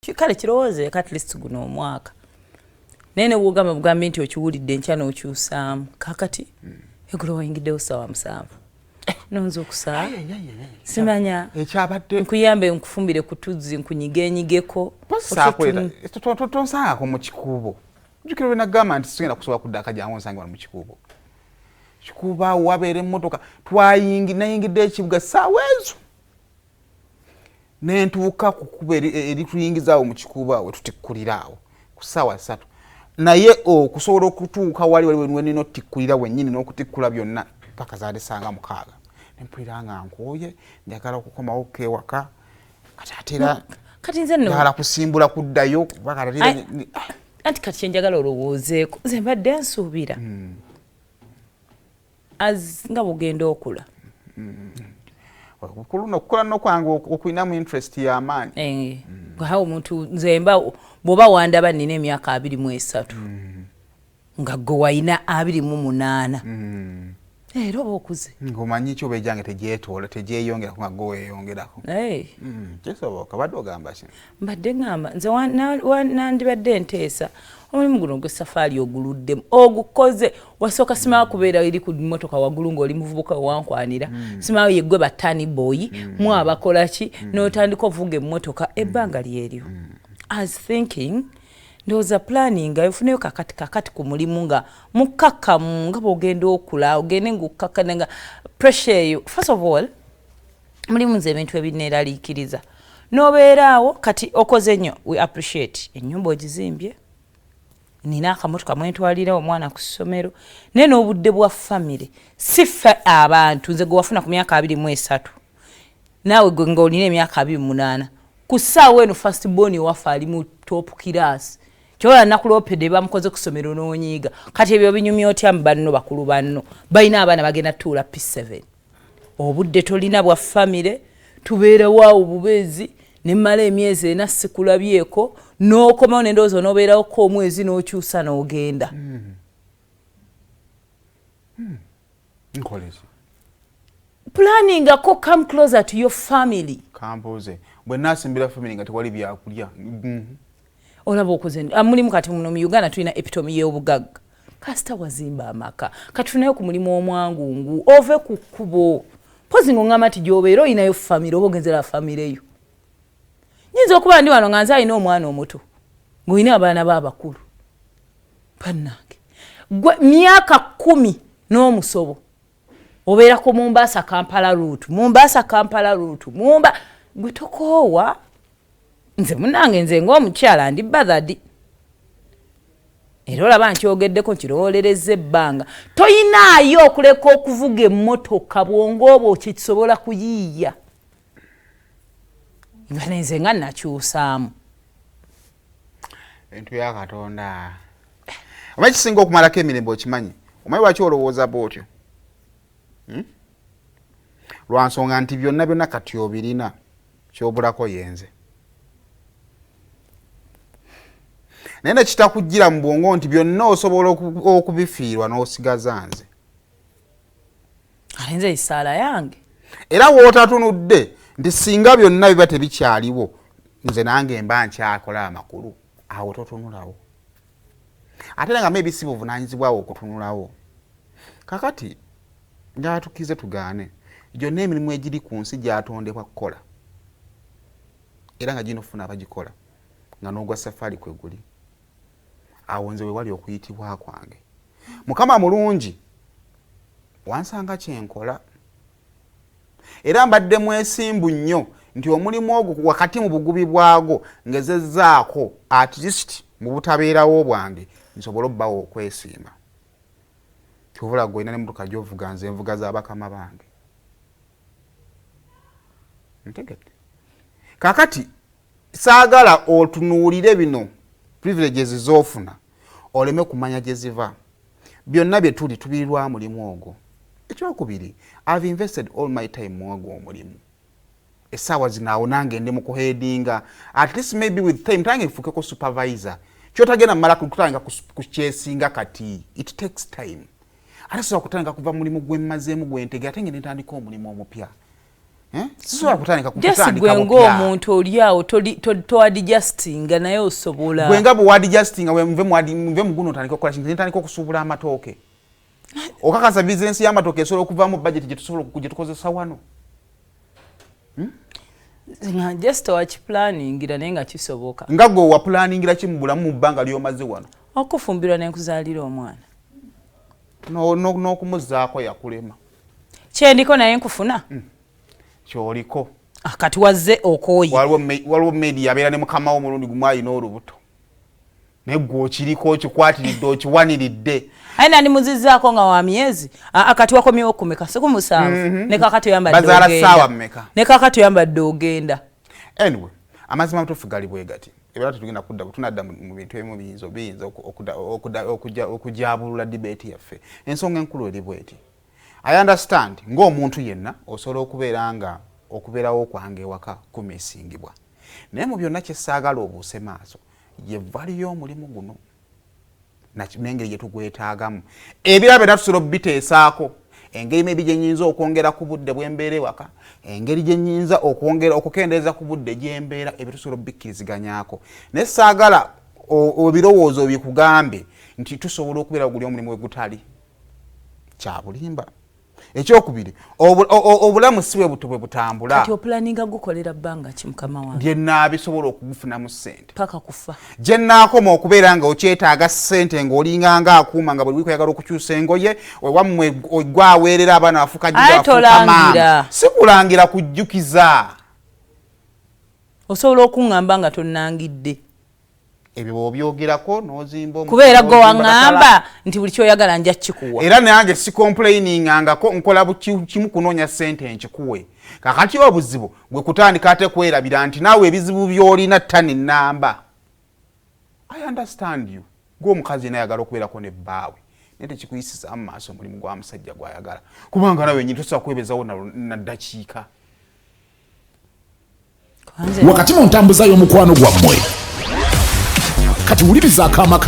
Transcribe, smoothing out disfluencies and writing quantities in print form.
kale kirowooze at least guno omwaka nene wogamba bugambi nti okiwulidde enkya n'okyusaamu kakati eggulo wayingiddewo ssaawa 7 nonza okusaa simanya nkuyambe nkufumbire ku tuzzi nkunyigenyigeko tonsaako mu kikuubo jjukira bwe nagamba nti sigenda kusobola kudda akajangu nsange wano mu kikuubo kikuubo awo wabeera emmotoka nayingidde ekibuga ssaawa ezo nentuuka ku kkubo erituyingizaawo mu kikuubo awo tutikkulira awo ku ssaawa 3 naye okusobola okutuuka wali wenina otikkulira wennyini n'okutikkula byonna paka zaadesanga 6 nempulira nga nkooye njagala okukomawo kewaka kati atera kati nze nno njagala kusimbula kuddayo anti kati kyenjagala olowoozeeko nze mbadde nsuubira nga bugenda okula okukola nokwange okulinamu interest y'amaanyi awo omuntu nze bw'oba wandaba nina emyaka 23 nga gwe wayina 28 era oba okuze ng'omanyi ki oba ejange tegyetoola tegyeyongerako nga gwe weeyongerako kisoboka badde ogamba ki mbadde ngamba nze nandibadde nteesa omulimu guno gw'essafaali oguluddemu ogukoze wasooka simawa kubeera eri ku mmotoka waggulu ng'oli muvubuka wankwanira simawa yeggwe batani boyi mu abakola ki n'otandika ovuga emmotoka ebbanga lyeryo as thinking ndowooza planning efuneyo kakati ku mulimu nga mukkakkamu nga bw'ogenda okula ogende ng'okkakkana nga pressure eyo first of all mulimu nze ebintu ebineeraliikiriza n'obeeraawo kati okoze nnyo we appreciate ennyumba ogizimbye nina akamotoka mwentwalira omwana ku ssomero naye n'obudde bwa famire si ffe abantu nze gwe wafuna ku myaka 23 naawe gwe ng'olina emyaka 28 ku ssaawa eno first born waffe ali mu top class kyola nakulopede bamukoze ku ssomero n'onyiiga kati ebyo binyumya otya mu banno bakulu banno balina abaana bagenda tuula P7 obudde tolina bwa famire tubeerawo awo bubeezi nemmala emyezi 4 sikulabyeko n'okomawo n'endowooza n'obeerawo ko omwezi n'okyusa n'ogenda nkoleki planning ako come closer to your family kambuuze bwe naasimbira family nga tewali byakulya olaba okuze mulimu kati muno mu Uganda tulina epitome y'obugagga kasita wazimba amaka kati tunayo ku mulimu omwangungu ove ku kkubo pozi ng'ongamba nti gy'obeera oyinayo famire oba ogenzera famire yo nyinza okuba ndi wano nga nze alina omwana omuto ng'olina abaana b'abakulu bannange gwe myaka 10 n'omusobo obeera ku Mombasa Kampala route gwe tokoowa nze munange nze ng'omukyala ndi bathadi era olaba nkyogeddeko nkirowoolereza ebbanga toyinaayo okuleka okuvuga emmotoka bw'onga oba kisobola kuyiiya nga nze nga nakyusaamu bintu bya Katonda oba kisinga okumalako emirembe okimanyi omanyi lwaki olowooza bw'otyo lwa nsonga nti byonna kati obirina kyobulako yenze naye nekitakujjira mu bwongo nti byonna osobola okubifiirwa n'osigaza nze ate nze essaala yange era wootatunudde nti singa byonna biba tebikyaliwo nze nange mba nkyakola amakulu awo totunulawo ate nga maybe si buvunaanyizibwawo okutunulawo kakati njatukize tugaane gyonna emirimu egiri ku nsi gyatondebwa kukola era nga gino ofuna abagikola nga n'ogwa safaali kwe guli awo nze we wali okuyitibwa kwange mukama mulungi wansanga kyenkola era mbadde mwesimbu nnyo nti omulimu ogwo wakati mu bugubi bwagwo ngezezzaako at least mu butabeerawo bwange nsobola obbawo okwesimba kyovula gwena n'emmotoka gy'ovuga nze envuga z'abakama bange ntegedde kakati saagala otunuulire bino privileges z'ofuna oleme kumanya gye ziva byonna bye tubirirwa mulimu ogwo ekyokubiri I've invested all my time mu ogwo omulimu essaawa zinaawo nange ndi mu kuheadinga at least maybe with time tange nfukeko supervisor kyotagenda mmala kutanga kukyesinga kati it takes time ate sobola kutandika kuva mulimu gwe mmazeemu gwentege ate ngende ntandika omulimu omupya sisobola kutandika kutandika gwe ng'omuntu oli awo toadjustinga naye osobola gwe nga bwe wadjustinga nve muguno otandika okukola kintu ntandika okusuubula amatooke okakasa bizinensi y'amatooke esobola okuvaamu budget gye tukozesa wano just wakiplaningira naye nga kisoboka nga gwe waplaningira ki mu bulamu mu bbanga ly'omaze wano okufumbirwa n'enkuzaalira omwana n'okumuzaako yakulema kyendiko naye nkufuna kyoliko kati wazze okooyi waliwo media abeera ne mukama wo omulundi gumu alina olubuto naye gwe okiriko okikwatiridde okiwaniridde aye nandi muzizzaako nga wa myezi kati wakomyewo kumeka siku 7 ne kakati oyambadde ogenda anyway amazima matuufu gali bwe gati era tetugenda tunadda mu bintu ebimu biyinza okujabulula debate yaffe ensonga enkulu eri bweti I understand ng'omuntu yenna osobola okubeerawo okwange ewaka kumisingibwa naye mu byonna kyesaagala obuuse maaso ye vali y'omulimu guno n'engeri gye tugwetaagamu ebirala byonna tusobola okubiteesaako engeri maybe gye nnyinza okwongera ku budde bwe mbeera ewaka engeri gye nnyinza okukendeeza ku budde gye mbeera ebyo tusobola obbikkirizganyaako naye saagala ebirowoozo bikugambe nti tusobola okubeera guli omulimu we gutali kya bulimba ekyokubiri obulamu si bwe buto bwe butambula kati opulaninga gukolera bbanga ki mukama wange bye naabisobola okugufunamu ssente paka kufa gye nnaakoma okubeera nga okyetaaga ssente ng'olinga ng'akuuma nga buli wiiki oyagala okukyusa engoye wammwe gwaweerera abaana bafuuka tolangira si kulangira kujjukiza osobola okuŋŋamba nga tonnangidde ebyo bw'obyogerako n'ozimba kubeera gwe waŋŋamba nti buli kyoyagala nja kikuwa era nange si complaining-angako nkola kimu kunoonya ssente nkikuwe kakati obuzibu gwe kutandika ate kwerabira nti naawe ebizibu by'olina ttani nnamba I understand you ng'omukazi nayagala okubeerako ne bbaawe naye tekikuyisizaamu maaso omulimu gwa musajja gw'ayagala kubanga nawe nyini tosobola kwebezawo na ddakiika wakati mu ntambuza y'omukwano gwammwe kati wuliriza akaama